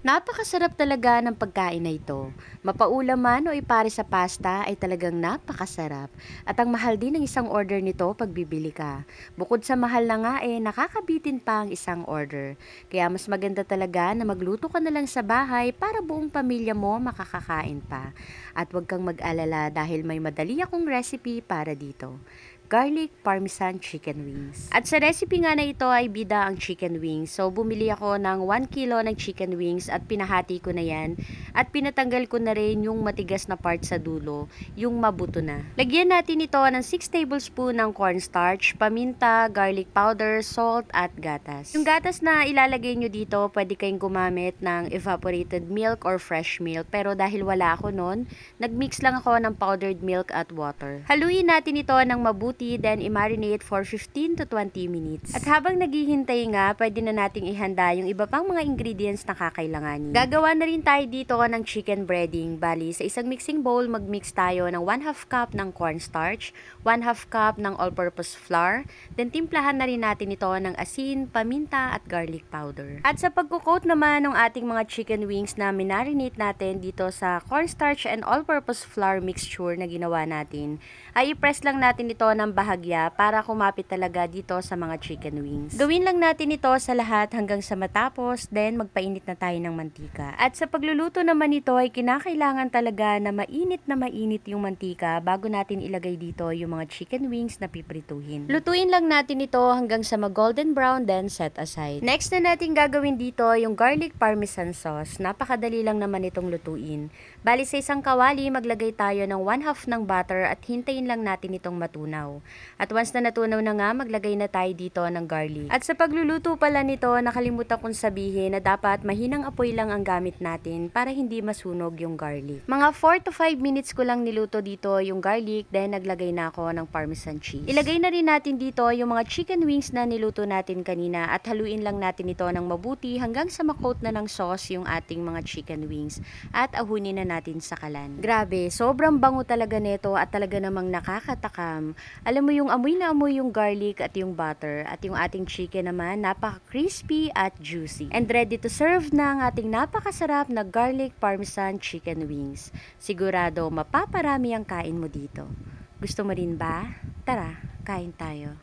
Napakasarap talaga ng pagkain na ito. Mapaulam man o ipare sa pasta ay talagang napakasarap. At ang mahal din ng isang order nito pag bibili ka. Bukod sa mahal na nga nakakabitin pa ang isang order. Kaya mas maganda talaga na magluto ka na lang sa bahay para buong pamilya mo makakakain pa. At huwag kang mag-alala dahil may madali akong recipe para dito. Garlic Parmesan Chicken Wings. At sa recipe nga na ito ay bida ang chicken wings. So bumili ako ng 1 kilo ng chicken wings at pinahati ko na yan. At pinatanggal ko na rin yung matigas na part sa dulo, yung mabuto na. Lagyan natin ito ng 6 tablespoon ng cornstarch, paminta, garlic powder, salt at gatas. Yung gatas na ilalagay nyo dito, pwede kayong gumamit ng evaporated milk or fresh milk. Pero dahil wala ako nun, nagmix lang ako ng powdered milk at water. Haluin natin ito ng mabuti, then i-marinate for 15 to 20 minutes. At habang naghihintay nga, pwede na nating ihanda yung iba pang mga ingredients na kakailanganin. Gagawa na rin tayo dito ng chicken breading. Bali, sa isang mixing bowl, mag-mix tayo ng 1/2 cup ng cornstarch, 1/2 cup ng all-purpose flour, then timplahan na rin natin ito ng asin, paminta at garlic powder. At sa pagkukoat naman ng ating mga chicken wings na minarinate natin dito sa cornstarch and all-purpose flour mixture na ginawa natin, ay i-press lang natin ito ng bahagya para kumapit talaga dito sa mga chicken wings. Gawin lang natin ito sa lahat hanggang sa matapos, then magpainit na tayo ng mantika. At sa pagluluto naman ito ay kinakailangan talaga na mainit yung mantika bago natin ilagay dito yung mga chicken wings na piprituhin. Lutuin lang natin ito hanggang sa mag-golden brown, then set aside. Next na natin gagawin dito yung garlic parmesan sauce. Napakadali lang naman itong lutuin. Bali sa isang kawali, maglagay tayo ng 1/2 ng butter at hintayin lang natin itong matunaw. At once na natunaw na nga, maglagay na tayo dito ng garlic. At sa pagluluto pala nito, nakalimutan kong sabihin na dapat mahinang apoy lang ang gamit natin para hindi masunog yung garlic. Mga 4 to 5 minutes ko lang niluto dito yung garlic, then naglagay na ako ng parmesan cheese. Ilagay na rin natin dito yung mga chicken wings na niluto natin kanina at haluin lang natin ito ng mabuti hanggang sa makoat na ng sauce yung ating mga chicken wings at ahunin na natin sa kalan. Grabe, sobrang bango talaga nito at talaga namang nakakatakam. Alam mo yung amoy na amoy yung garlic at yung butter at yung ating chicken naman napaka-crispy at juicy. And ready to serve na ang ating napakasarap na garlic parmesan chicken wings. Sigurado mapaparami ang kain mo dito. Gusto mo rin ba? Tara, kain tayo.